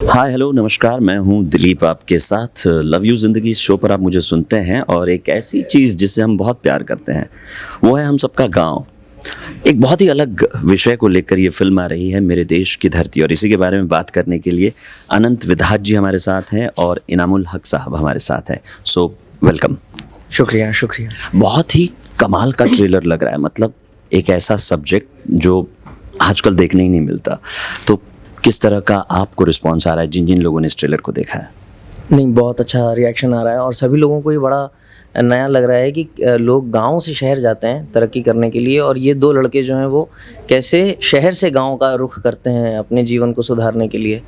Hi hello नमस्कार, मैं हूं दिलीप आपके साथ। लव यू ज़िंदगी शो पर आप मुझे सुनते हैं और एक ऐसी चीज़ जिससे हम बहुत प्यार करते हैं वो है हम सबका गांव। एक बहुत ही अलग विषय को लेकर ये फिल्म आ रही है, मेरे देश की धरती, और इसी के बारे में बात करने के लिए अनंत विधात जी हमारे साथ हैं और इनामुल हक साहब हमारे साथ हैं। So welcome. शुक्रिया शुक्रिया। बहुत ही कमाल का ट्रेलर लग रहा है, मतलब एक ऐसा सब्जेक्ट जो आजकल देखने ही नहीं मिलता। तो किस तरह का आपको रिस्पॉन्स आ रहा है जिन जिन लोगों ने इस ट्रेलर को देखा है? नहीं, बहुत अच्छा रिएक्शन आ रहा है और सभी लोगों को ये बड़ा नया लग रहा है कि लोग गांव से शहर जाते हैं तरक्की करने के लिए, और ये दो लड़के जो हैं वो कैसे शहर से गांव का रुख करते हैं अपने जीवन को सुधारने के लिए।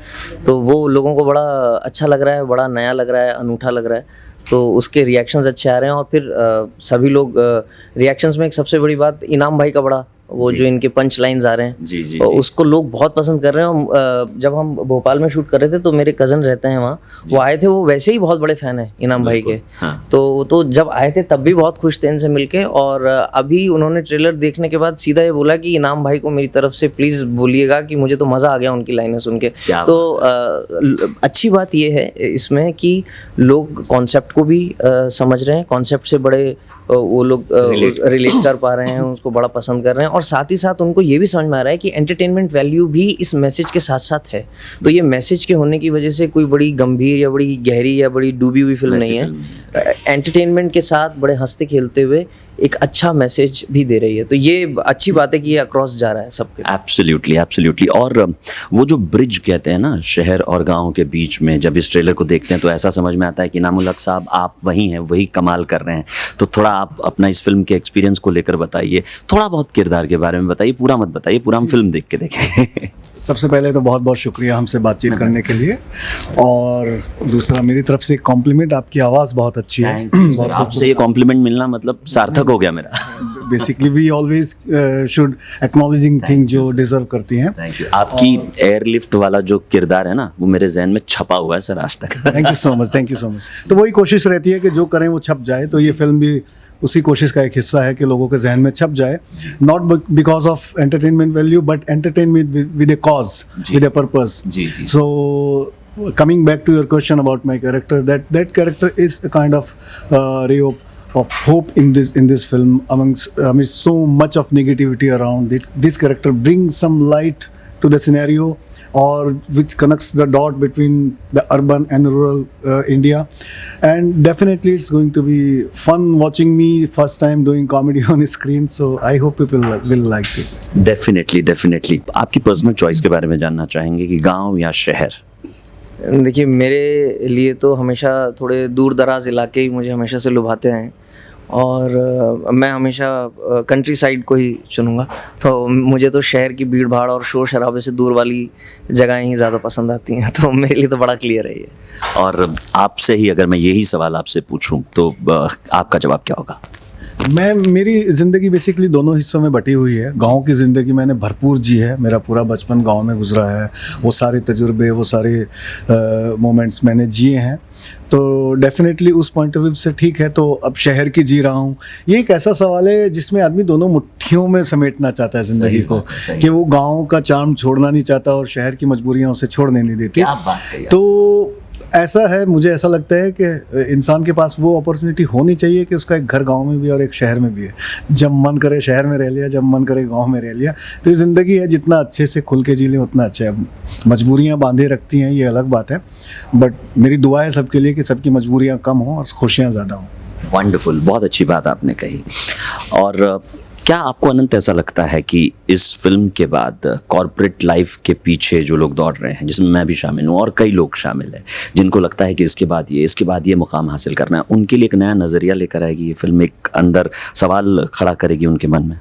तो वो लोगों को बड़ा अच्छा लग रहा है, बड़ा नया लग रहा है, अनूठा लग रहा है। तो उसके रिएक्शंस अच्छे आ रहे हैं और फिर सभी लोग रिएक्शंस में एक सबसे बड़ी बात इनाम भाई का बड़ा वो जो इनके पंच लाइन्स आ रहे हैं जी। उसको लोग बहुत पसंद कर रहे हैं। जब हम भोपाल में शूट कर रहे थे तो मेरे कज़न रहते हैं वहाँ, वो आए थे, वो वैसे ही बहुत बड़े फ़ैन हैं इनाम भाई के। हाँ। तो जब आए थे तब भी बहुत खुश थे इनसे मिलके, और अभी उन्होंने ट्रेलर देखने के बाद सीधा ये बोला कि इनाम भाई को मेरी तरफ से प्लीज़ बोलिएगा कि मुझे तो मज़ा आ गया उनकी लाइनें सुन के। तो अच्छी बात ये है इसमें कि लोग कॉन्सेप्ट को भी समझ रहे हैं, कॉन्सेप्ट से बड़े वो लोग रिलेट कर पा रहे हैं, उसको बड़ा पसंद कर रहे हैं, और साथ ही साथ उनको ये भी समझ में आ रहा है कि एंटरटेनमेंट वैल्यू भी इस मैसेज के साथ साथ है। तो ये मैसेज के होने की वजह से कोई बड़ी गंभीर या बड़ी गहरी या बड़ी डूबी हुई फिल्म नहीं है। एंटरटेनमेंट के साथ बड़े हंसते खेलते हुए एक अच्छा मैसेज भी दे रही है। तो ये अच्छी बात है कि ये अक्रॉस जा रहा है सबके। Absolutely absolutely. और वो जो ब्रिज कहते हैं ना शहर और गांव के बीच में, जब इस ट्रेलर को देखते हैं तो ऐसा समझ में आता है कि इनामुल हक साहब आप वही हैं, वही कमाल कर रहे हैं। तो थोड़ा आप अपना इस फिल्म के एक्सपीरियंस को लेकर बताइए, थोड़ा बहुत किरदार के बारे में बताइए, पूरा मत बताइए, पूरा हम फिल्म देख के देखें। सबसे पहले तो बहुत बहुत शुक्रिया हमसे बातचीत करने के लिए, और दूसरा मेरी तरफ से कॉम्प्लीमेंट, आपकी आवाज़ बहुत अच्छी है। आपसे ये कॉम्प्लीमेंट मिलना मतलब सार्थक हो गया मेरा। Basically we always should acknowledging thing जो डिजर्व करती हैं। Thank you. आपकी एयरलिफ्ट वाला जो किरदार है ना वो मेरे जहन में छपा हुआ है सर आज तक। Thank you so much, thank you so much. तो वही कोशिश रहती है कि जो करें वो छप जाए, तो ये फिल्म भी उसी कोशिश का एक हिस्सा है कि लोगों के जहन में छप जाए, not because of entertainment value but entertainment with A cause, with a purpose. So coming back to your question about my character, that character is a kind of ray of hope in this film amidst so much of negativity around it. This character brings some light to the scenario, or which connects the dot between the urban and rural India, and definitely it's going to be fun watching me first time doing comedy on screen, so I hope people will like it. Definitely. आपकी personal choice के बारे में जानना चाहेंगे कि गांव या शहर? देखिए, मेरे लिए तो हमेशा थोड़े दूर दराज इलाके ही मुझे हमेशा से लुभाते हैं, और मैं हमेशा कंट्री साइड को ही चुनूँगा। तो मुझे तो शहर की भीड़ भाड़ और शोर शराबे से दूर वाली जगहें ही ज़्यादा पसंद आती हैं, तो मेरे लिए तो बड़ा क्लियर है ये। और आपसे ही अगर मैं यही सवाल आपसे पूछूं तो आपका जवाब क्या होगा? मेरी ज़िंदगी बेसिकली दोनों हिस्सों में बटी हुई है। गांव की ज़िंदगी मैंने भरपूर जी है, मेरा पूरा बचपन गांव में गुजरा है, वो सारे तजुर्बे, वो सारे मोमेंट्स मैंने जिए हैं। तो डेफिनेटली उस पॉइंट ऑफ व्यू से ठीक है। तो अब शहर की जी रहा हूँ, ये एक ऐसा सवाल है जिसमें आदमी दोनों मुट्ठियों में समेटना चाहता है ज़िंदगी को, कि वो गांव का चार्म छोड़ना नहीं चाहता और शहर की मजबूरियाँ उसे छोड़ने नहीं देती। तो ऐसा है, मुझे ऐसा लगता है कि इंसान के पास वो अपॉर्चुनिटी होनी चाहिए कि उसका एक घर गांव में भी और एक शहर में भी है। जब मन करे शहर में रह लिया, जब मन करे गांव में रह लिया। तो ये ज़िंदगी है, जितना अच्छे से खुल के जी लें उतना अच्छा है। मजबूरियां बांधे रखती हैं, ये अलग बात है, बट मेरी दुआ है सबके लिए कि सबकी मजबूरियां कम हों और खुशियाँ ज़्यादा हों। वंडरफुल, बहुत अच्छी बात आपने कही। और क्या आपको अनंत ऐसा लगता है कि इस फिल्म के बाद कॉर्पोरेट लाइफ के पीछे जो लोग दौड़ रहे हैं, जिसमें मैं भी शामिल हूँ और कई लोग शामिल हैं, जिनको लगता है कि इसके बाद ये मुकाम हासिल करना है, उनके लिए एक नया नज़रिया लेकर आएगी ये फिल्म, एक अंदर सवाल खड़ा करेगी उनके मन में?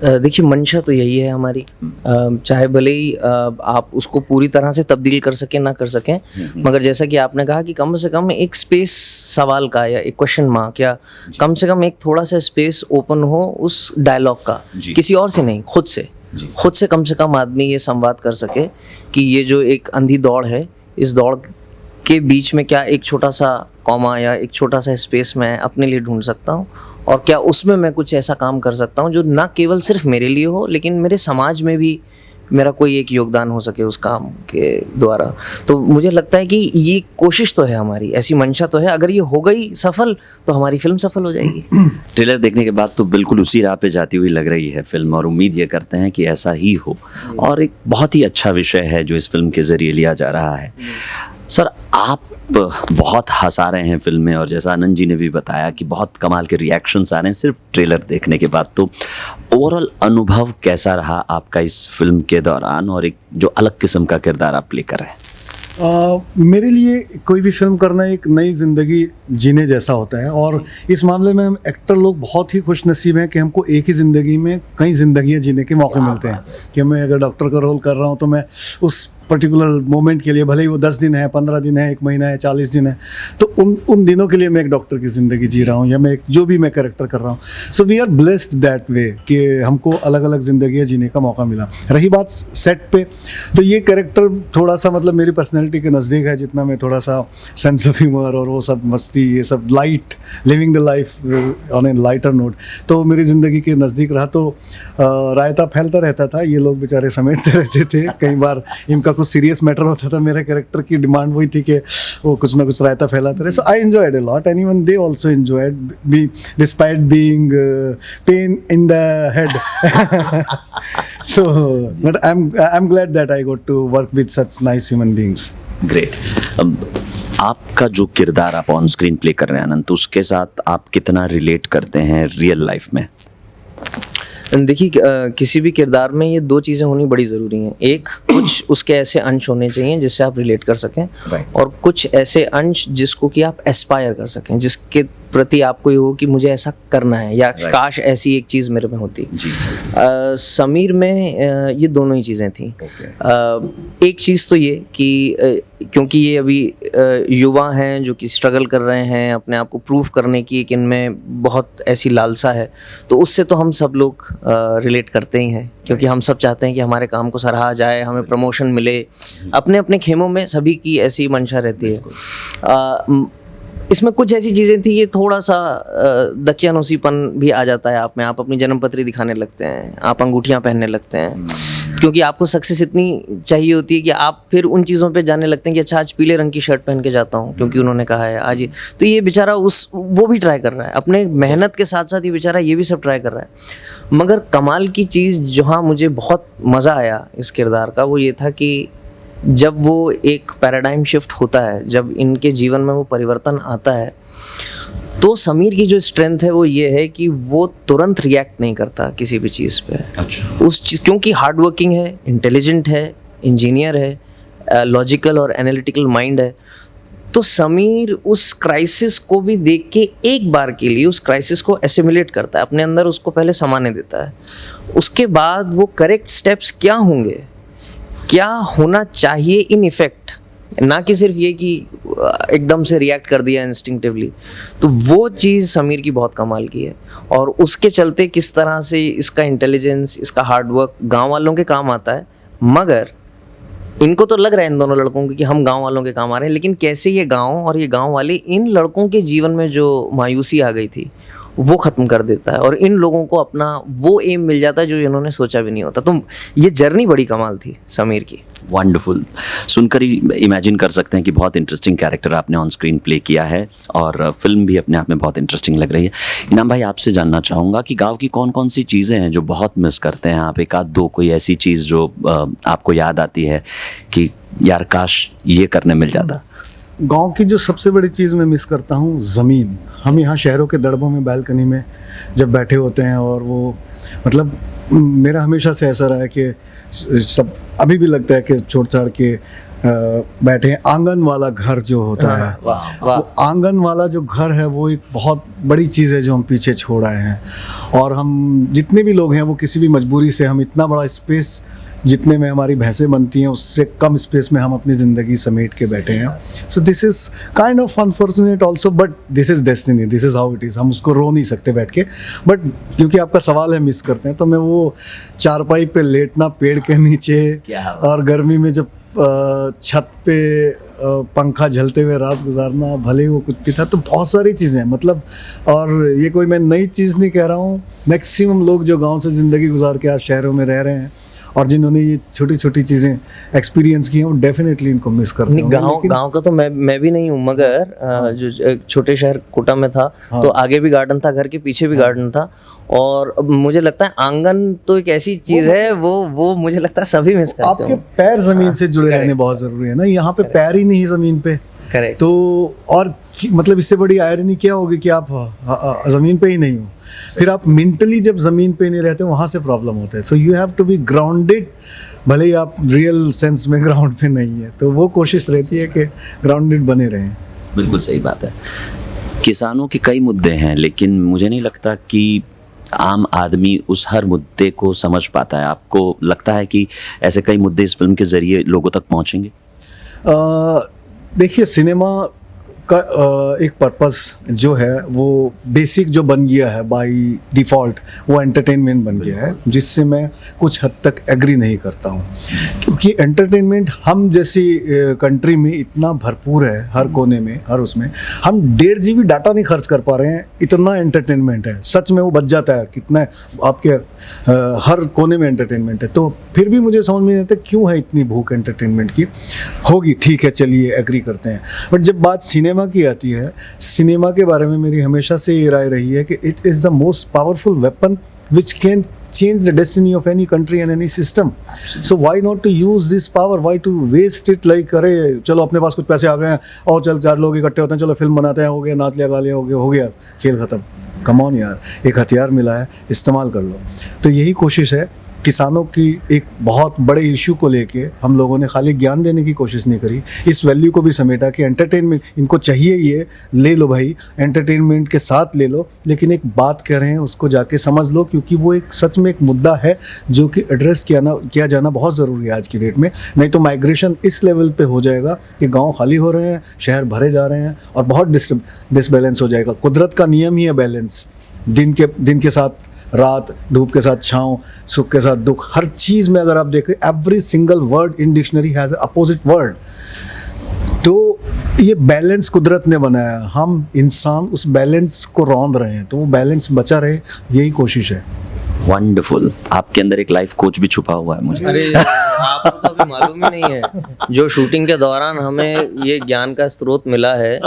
देखिए, मंशा तो यही है हमारी, चाहे भले ही आप उसको पूरी तरह से तब्दील कर सकें ना कर सकें, मगर जैसा कि आपने कहा कि कम से कम एक स्पेस सवाल का या एक क्वेश्चन मार्क, या कम से कम एक थोड़ा सा स्पेस ओपन हो उस डायलॉग का, किसी और से नहीं, खुद से कम आदमी ये संवाद कर सके कि ये जो एक अंधी दौड़ है, इस दौड़ के बीच में क्या एक छोटा सा कॉमा या एक छोटा सा स्पेस मैं अपने लिए ढूंढ सकता हूँ, और क्या उसमें मैं कुछ ऐसा काम कर सकता हूँ जो ना केवल सिर्फ मेरे लिए हो लेकिन मेरे समाज में भी मेरा कोई एक योगदान हो सके उस काम के द्वारा। तो मुझे लगता है कि ये कोशिश तो है हमारी, ऐसी मंशा तो है, अगर ये हो गई सफल तो हमारी फिल्म सफल हो जाएगी। ट्रेलर देखने के बाद तो बिल्कुल उसी राह पे जाती हुई लग रही है फिल्म, और उम्मीद ये करते हैं कि ऐसा ही हो। और एक बहुत ही अच्छा विषय है जो इस फिल्म के जरिए लिया जा रहा है। सर, आप बहुत हंसा रहे हैं फिल्म में, और जैसा आनंद जी ने भी बताया कि बहुत कमाल के रिएक्शंस आ रहे हैं सिर्फ ट्रेलर देखने के बाद। तो ओवरऑल अनुभव कैसा रहा आपका इस फिल्म के दौरान, और एक जो अलग किस्म का किरदार आप प्ले कर रहे हैं? मेरे लिए कोई भी फिल्म करना एक नई ज़िंदगी जीने जैसा होता है, और इस मामले में हम एक्टर लोग बहुत ही खुशनसीब हैं कि हमको एक ही ज़िंदगी में कई ज़िंदगियाँ जीने के मौके मिलते हैं। कि मैं अगर डॉक्टर का रोल कर रहा हूँ तो मैं उस पर्टिकुलर मोमेंट के लिए, भले ही वो 10 दिन है, 15 दिन है, 1 महीना है, 40 दिन है, तो उन दिनों के लिए मैं एक डॉक्टर की ज़िंदगी जी रहा हूँ, या मैं जो भी मैं कैरेक्टर कर रहा हूँ। So we are blessed that way कि हमको अलग अलग ज़िंदगियाँ जीने का मौका मिला। रही बात सेट पे, तो ये कैरेक्टर थोड़ा सा मतलब मेरी पर्सनैलिटी के नज़दीक है, जितना मैं थोड़ा सा सेंस ऑफ ह्यूमर और वो सब मस्ती, ये सब light, living the life on A lighter note, तो मेरी ज़िंदगी के नज़दीक रहा। तो रायता फैलता रहता था, ये लोग बेचारे समेटते रहते थे। कई बार इनका कुछ सीरियस मैटर होता था, मेरे कैरेक्टर की डिमांड वही थी कि वो कुछ ना कुछ रायता फैलाते रहे। So I enjoyed a lot, and even they also enjoyed be despite being pain in the head. So but I am glad that I got to work with such nice human beings. Great. आपका जो किरदार आप on screen play कर रहे हैं अनंत, उसके साथ आप कितना रिलेट करते हैं रियल लाइफ में? देखिए, किसी भी किरदार में ये 2 चीज़ें होनी बड़ी ज़रूरी हैं। एक, कुछ उसके ऐसे अंश होने चाहिए जिससे आप रिलेट कर सकें, और कुछ ऐसे अंश जिसको कि आप एस्पायर कर सकें, जिसके प्रति आपको ये हो कि मुझे ऐसा करना है, या काश ऐसी एक चीज़ मेरे में होती। समीर में ये दोनों ही चीज़ें थी। एक चीज़ तो ये कि क्योंकि ये अभी युवा हैं जो कि स्ट्रगल कर रहे हैं अपने आप को प्रूव करने की, एक इनमें बहुत ऐसी लालसा है, तो उससे तो हम सब लोग रिलेट करते ही हैं, क्योंकि हम सब चाहते हैं कि हमारे काम को सराहा जाए, हमें प्रमोशन मिले। अपने अपने खेमों में सभी की ऐसी मंशा रहती है। इसमें कुछ ऐसी चीज़ें थी, ये थोड़ा सा दकियानूसीपन भी आ जाता है आप में। आप अपनी जन्मपत्री दिखाने लगते हैं, आप अंगूठियां पहनने लगते हैं, क्योंकि आपको सक्सेस इतनी चाहिए होती है कि आप फिर उन चीज़ों पे जाने लगते हैं कि अच्छा आज पीले रंग की शर्ट पहन के जाता हूँ क्योंकि उन्होंने कहा है आज। तो ये बेचारा वो भी ट्राई कर रहा है, अपने मेहनत के साथ साथ ये बेचारा ये भी सब ट्राई कर रहा है। मगर कमाल की चीज़ जहाँ मुझे बहुत मज़ा आया इस किरदार का, वो ये था कि जब वो एक पैराडाइम शिफ्ट होता है, जब इनके जीवन में वो परिवर्तन आता है, तो समीर की जो स्ट्रेंथ है वो ये है कि वो तुरंत रिएक्ट नहीं करता किसी भी चीज़ पे। अच्छा। उस चीज़, क्योंकि हार्ड वर्किंग है, इंटेलिजेंट है, इंजीनियर है, लॉजिकल और एनालिटिकल माइंड है, तो समीर उस क्राइसिस को भी देख के एक बार के लिए उस क्राइसिस को एसिमुलेट करता है, अपने अंदर उसको पहले समाने देता है। उसके बाद वो करेक्ट स्टेप्स क्या होंगे, क्या होना चाहिए इन इफेक्ट, ना कि सिर्फ ये कि एकदम से रिएक्ट कर दिया इंस्टिंक्टिवली, तो वो चीज़ समीर की बहुत कमाल की है। और उसके चलते किस तरह से इसका इंटेलिजेंस, इसका हार्ड वर्क गाँव वालों के काम आता है। मगर इनको तो लग रहा है इन दोनों लड़कों को कि हम गांव वालों के काम आ रहे हैं, लेकिन कैसे ये गांव और ये गांव वाले इन लड़कों के जीवन में जो मायूसी आ गई थी वो ख़त्म कर देता है, और इन लोगों को अपना वो एम मिल जाता है जो इन्होंने सोचा भी नहीं होता। तो ये जर्नी बड़ी कमाल थी समीर की। वंडरफुल। सुनकर ही इमेजिन कर सकते हैं कि बहुत इंटरेस्टिंग कैरेक्टर आपने ऑन स्क्रीन प्ले किया है, और फिल्म भी अपने आप में बहुत इंटरेस्टिंग लग रही है। इनाम भाई, आपसे जानना चाहूँगा कि गांव की कौन कौन सी चीज़ें हैं जो बहुत मिस करते हैं आप? एक आध दो कोई ऐसी चीज़ जो आपको याद आती है कि यार काश ये करने मिल जाता? गांव की जो सबसे बड़ी चीज़ मैं मिस करता हूँ, ज़मीन। हम यहाँ शहरों के दड़बों में बालकनी में जब बैठे होते हैं, और वो मतलब मेरा हमेशा से ऐसा रहा है कि सब अभी भी लगता है कि छोड़ छाड़ के बैठे हैं। आंगन वाला घर जो होता है, वो आंगन वाला जो घर है वो एक बहुत बड़ी चीज़ है जो हम पीछे छोड़ आए हैं। और हम जितने भी लोग हैं वो किसी भी मजबूरी से, हम इतना बड़ा स्पेस जितने में हमारी भैंसें बनती हैं उससे कम स्पेस में हम अपनी ज़िंदगी समेट के बैठे हैं। So this is kind of unfortunate also, but this is destiny, this is how it is. हम उसको रो नहीं सकते बैठ के, बट क्योंकि आपका सवाल है मिस करते हैं, तो मैं वो चारपाई पे लेटना पेड़ के नीचे, और गर्मी में जब छत पे पंखा झलते हुए रात गुजारना, भले वो कुछ भी था, तो बहुत सारी चीज़ें मतलब। और ये कोई मैं नई चीज़ नहीं कह रहा हूँ, मैक्सिमम लोग जो गांव से ज़िंदगी गुजार के आज शहरों में रह रहे हैं और जिन्होंने ये छोटी छोटी चीज़ें एक्सपीरियंस की हैं वो डेफिनेटली इनको मिस करते नहीं, हैं। गांव का तो मैं भी नहीं हूँ, मगर जो एक छोटे शहर कोटा में था तो आगे भी गार्डन था, घर के पीछे भी गार्डन था, और अब मुझे लगता है आंगन तो एक ऐसी चीज है वो मुझे लगता है सभी मिस करते आपके हो। पैर जमीन से जुड़े रहने बहुत जरूरी है ना, यहाँ पे पैर ही नहीं जमीन पे, करेक्ट। तो और मतलब इससे बड़ी आयरनी क्या होगी कि आप जमीन पे ही नहीं हो, फिर आप मेंटली जब जमीन पे नहीं रहते वहां से प्रॉब्लम होता है। So you have to be grounded, भले ही आप रियल सेंस में ग्राउंड पे नहीं है, तो वो कोशिश रहती है कि ग्राउंडेड बने रहें। बिल्कुल सही बात है। किसानों के कई मुद्दे हैं, लेकिन मुझे नहीं लगता कि आम आदमी उस हर मुद्दे को समझ पाता है। आपको लगता है कि ऐसे कई मुद्दे इस फिल्म के जरिए लोगों तक पहुंचेंगे? देखिए, सिनेमा का एक पर्पस जो है वो बेसिक जो बन गया है बाय डिफ़ॉल्ट, वो एंटरटेनमेंट बन गया है, जिससे मैं कुछ हद तक एग्री नहीं करता हूँ, क्योंकि एंटरटेनमेंट हम जैसी कंट्री में इतना भरपूर है, हर कोने में, हर उसमें हम 1.5 GB डाटा नहीं खर्च कर पा रहे हैं, इतना एंटरटेनमेंट है। सच में वो बच जाता है कितना आपके हर कोने में एंटरटेनमेंट है। तो फिर भी मुझे समझ में नहीं आता क्यों है इतनी भूख एंटरटेनमेंट की। होगी, ठीक है, चलिए एग्री करते हैं, बट जब बात सिनेमा की आती है, सिनेमा के बारे में मेरी हमेशा से ये राय रही है कि it is the most powerful weapon which can change the destiny of any country and any system. So why not to use this power? Why to waste it like अरे चलो अपने पास कुछ पैसे आ गए हैं और चल 4 लोग इकट्ठे होते हैं, चलो फिल्म बनाते हैं, हो गया, नाच लिया, गा लिया, हो गया, खेल खत्म। कम ऑन यार, एक हथियार मिला है, इस्तेमाल कर लो। तो यही कोशिश है। किसानों की एक बहुत बड़े इशू को लेके हम लोगों ने खाली ज्ञान देने की कोशिश नहीं करी, इस वैल्यू को भी समेटा कि एंटरटेनमेंट इनको चाहिए, ये ले लो भाई, एंटरटेनमेंट के साथ ले लो, लेकिन एक बात कह रहे हैं उसको जाके समझ लो, क्योंकि वो एक सच में एक मुद्दा है जो कि एड्रेस किया जाना बहुत ज़रूरी है आज की डेट में। नहीं तो माइग्रेशन इस लेवल पे हो जाएगा कि गाँव खाली हो रहे हैं, शहर भरे जा रहे हैं और बहुत डिसबैलेंस हो जाएगा। कुदरत का नियम ही है बैलेंस, दिन के साथ रात, धूप के साथ छाँव, सुख के साथ दुख, हर चीज़ में अगर आप देखें, every single word in dictionary has opposite word. तो ये बैलेंस कुदरत ने बनाया, हम इंसान उस बैलेंस को रौंद रहे हैं, तो वो बैलेंस बचा रहे, यही कोशिश है। वंडरफुल। आपके अंदर एक लाइफ कोच भी छुपा हुआ है मुझे। अरे आपको तो अभी मालूम ही नहीं है, जो शूटिंग के दौरान हमें ये ज्ञान का स्रोत मिला है,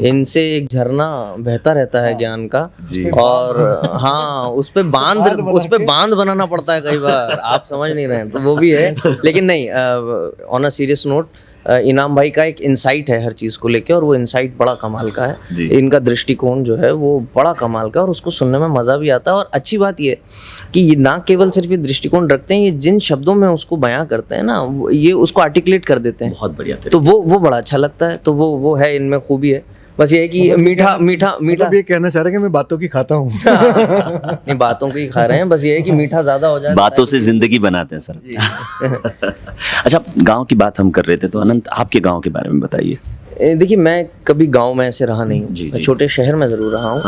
इनसे एक झरना बहता रहता है ज्ञान का। और हाँ, उस पे बांध बनाना पड़ता है कई बार, आप समझ नहीं रहे हैं, तो वो भी है। लेकिन नहीं, ऑन अ सीरियस नोट, इनाम भाई का एक इंसाइट है हर चीज़ को लेके, और वो इंसाइट बड़ा कमाल का है। इनका दृष्टिकोण जो है वो बड़ा कमाल का है, और उसको सुनने में मज़ा भी आता है। और अच्छी बात ये कि ये ना केवल सिर्फ ये दृष्टिकोण रखते हैं, ये जिन शब्दों में उसको बयां करते हैं ना, ये उसको आर्टिकुलेट कर देते हैं। बहुत बढ़िया। तो वो बड़ा अच्छा लगता है। तो वो है, इनमें खूबी है। बस ये है कि मीठा मतलब ये कहना चाह रहे हैं कि मैं बातों की खाता हूँ। नहीं, बातों की खा रहे हैं, बस ये है कि मीठा ज्यादा हो जाए, बातों से जिंदगी बनाते हैं सर। अच्छा, गांव की बात हम कर रहे थे, तो अनंत आपके गांव के बारे में बताइए। देखिए, मैं कभी गांव में ऐसे रहा नहीं हूँ, मैं छोटे शहर में ज़रूर रहा हूँ।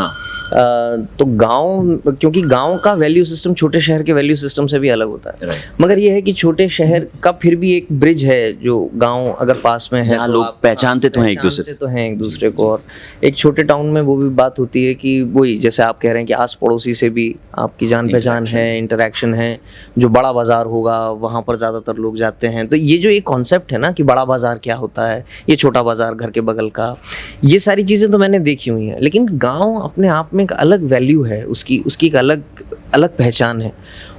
तो गांव, क्योंकि गांव का वैल्यू सिस्टम छोटे शहर के वैल्यू सिस्टम से भी अलग होता है। मगर ये है कि छोटे शहर का फिर भी एक ब्रिज है, जो गांव अगर पास में है तो लोग पहचानते तो हैं एक दूसरे को। और एक छोटे टाउन में वो भी बात होती है कि वही, जैसे आप कह रहे हैं कि आस पड़ोसी से भी आपकी जान पहचान है, इंटरेक्शन है। जो बड़ा बाजार होगा वहाँ पर ज़्यादातर लोग जाते हैं। तो ये जो एक कॉन्सेप्ट है ना कि बड़ा बाजार क्या होता है, ये छोटा बाजार घर के बगल का, ये सारी चीज़ें तो मैंने देखी हुई हैं। लेकिन गांव अपने आप में एक अलग वैल्यू है, उसकी एक अलग पहचान है।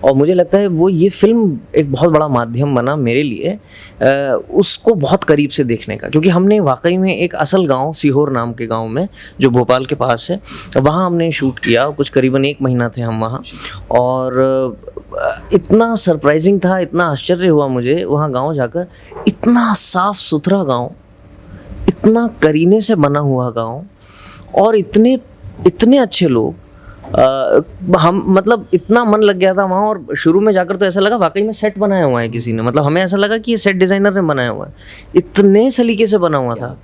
और मुझे लगता है वो ये फिल्म एक बहुत बड़ा माध्यम बना मेरे लिए उसको बहुत करीब से देखने का, क्योंकि हमने वाकई में एक असल गांव, सीहोर नाम के गांव में, जो भोपाल के पास है, वहाँ हमने शूट किया। कुछ करीबन 1 महीना थे हम वहाँ, और इतना सरप्राइजिंग था, इतना आश्चर्य हुआ मुझे वहाँ गाँव जाकर। इतना साफ सुथरा गाँव, इतना करीने से बना हुआ गांव, और इतने अच्छे लोग। हम मतलब इतना मन लग गया था वहाँ। और शुरू में जाकर तो ऐसा लगा वाकई में सेट बनाया हुआ है किसी ने, मतलब हमें ऐसा लगा कि ये सेट डिज़ाइनर ने बनाया हुआ है, इतने सलीके से बना हुआ था।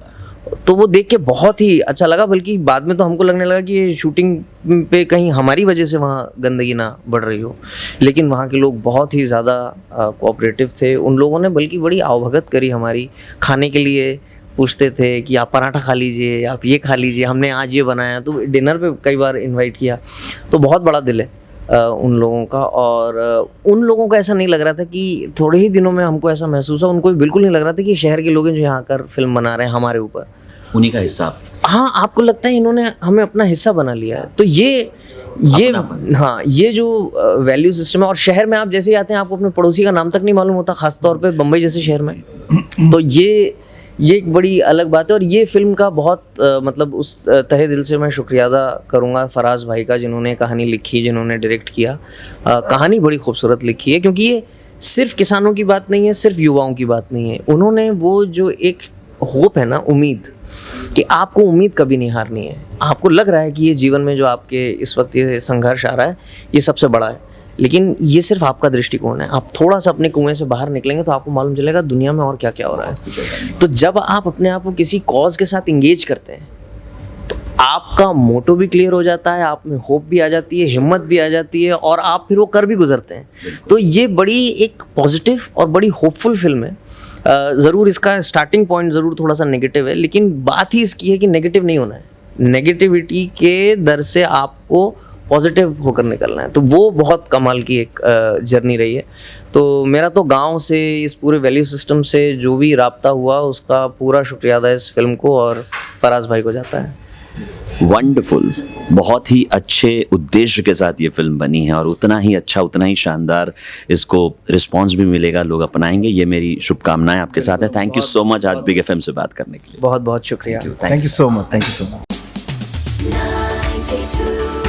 तो वो देख के बहुत ही अच्छा लगा। बल्कि बाद में तो हमको लगने लगा कि ये शूटिंग पे कहीं हमारी वजह से वहाँ गंदगी ना बढ़ रही हो। लेकिन वहाँ के लोग बहुत ही ज़्यादा कोऑपरेटिव थे। उन लोगों ने बल्कि बड़ी आवभगत करी हमारी। खाने के लिए पूछते थे कि आप पराठा खा लीजिए, आप ये खा लीजिए, हमने आज ये बनाया। तो डिनर पे कई बार इनवाइट किया। तो बहुत बड़ा दिल है। उन लोगों का। और उन लोगों को ऐसा नहीं लग रहा था कि थोड़े ही दिनों में हमको ऐसा महसूस हुआ, उनको बिल्कुल नहीं लग रहा था कि शहर के लोग हैं जो यहाँ आकर फिल्म बना रहे हैं हमारे ऊपर। उन्हीं का हिस्सा। हाँ, आपको लगता है इन्होंने हमें अपना हिस्सा बना लिया है। तो ये हाँ, ये जो वैल्यू सिस्टम है, और शहर में आप जैसे ही आते हैं आपको अपने पड़ोसी का नाम तक नहीं मालूम होता, खास तौर पे बम्बई जैसे शहर में। तो ये एक बड़ी अलग बात है। और ये फिल्म का बहुत मतलब उस तहे दिल से मैं शुक्रिया अदा करूँगा फराज भाई का, जिन्होंने कहानी लिखी, जिन्होंने डायरेक्ट किया। कहानी बड़ी खूबसूरत लिखी है, क्योंकि ये सिर्फ किसानों की बात नहीं है, सिर्फ युवाओं की बात नहीं है। उन्होंने वो जो एक होप है ना, उम्मीद, कि आपको उम्मीद कभी नहीं हारनी है। आपको लग रहा है कि ये जीवन में जो आपके इस वक्त ये संघर्ष आ रहा है ये सबसे बड़ा है, लेकिन ये सिर्फ आपका दृष्टिकोण है। आप थोड़ा सा अपने कुएं से बाहर निकलेंगे तो आपको मालूम चलेगा दुनिया में और क्या क्या हो रहा है। तो जब आप अपने आप को किसी कॉज के साथ इंगेज करते हैं तो आपका मोटो भी क्लियर हो जाता है, आप में होप भी आ जाती है, हिम्मत भी आ जाती है, और आप फिर वो कर भी गुजरते हैं। तो ये बड़ी एक पॉजिटिव और बड़ी होपफुल फिल्म है। ज़रूर इसका स्टार्टिंग पॉइंट ज़रूर थोड़ा सा नेगेटिव है, लेकिन बात ही इसकी है कि नेगेटिव नहीं होना है। नेगेटिविटी के दर से आपको पॉजिटिव होकर निकलना है। तो वो बहुत कमाल की एक जर्नी रही है। तो मेरा तो गांव से, इस पूरे वैल्यू सिस्टम से जो भी राब्ता हुआ उसका पूरा शुक्रिया अदा इस फिल्म को और फराज भाई को जाता है। वंडरफुल, बहुत ही अच्छे उद्देश्य के साथ ये फिल्म बनी है, और उतना ही अच्छा, उतना ही शानदार इसको रिस्पांस भी मिलेगा, लोग अपनाएंगे, ये मेरी शुभकामनाएं आपके साथ है। थैंक यू सो मच आज बिग एफएम से बात करने के लिए। बहुत बहुत शुक्रिया। Thank you so much. Thank you so much. 92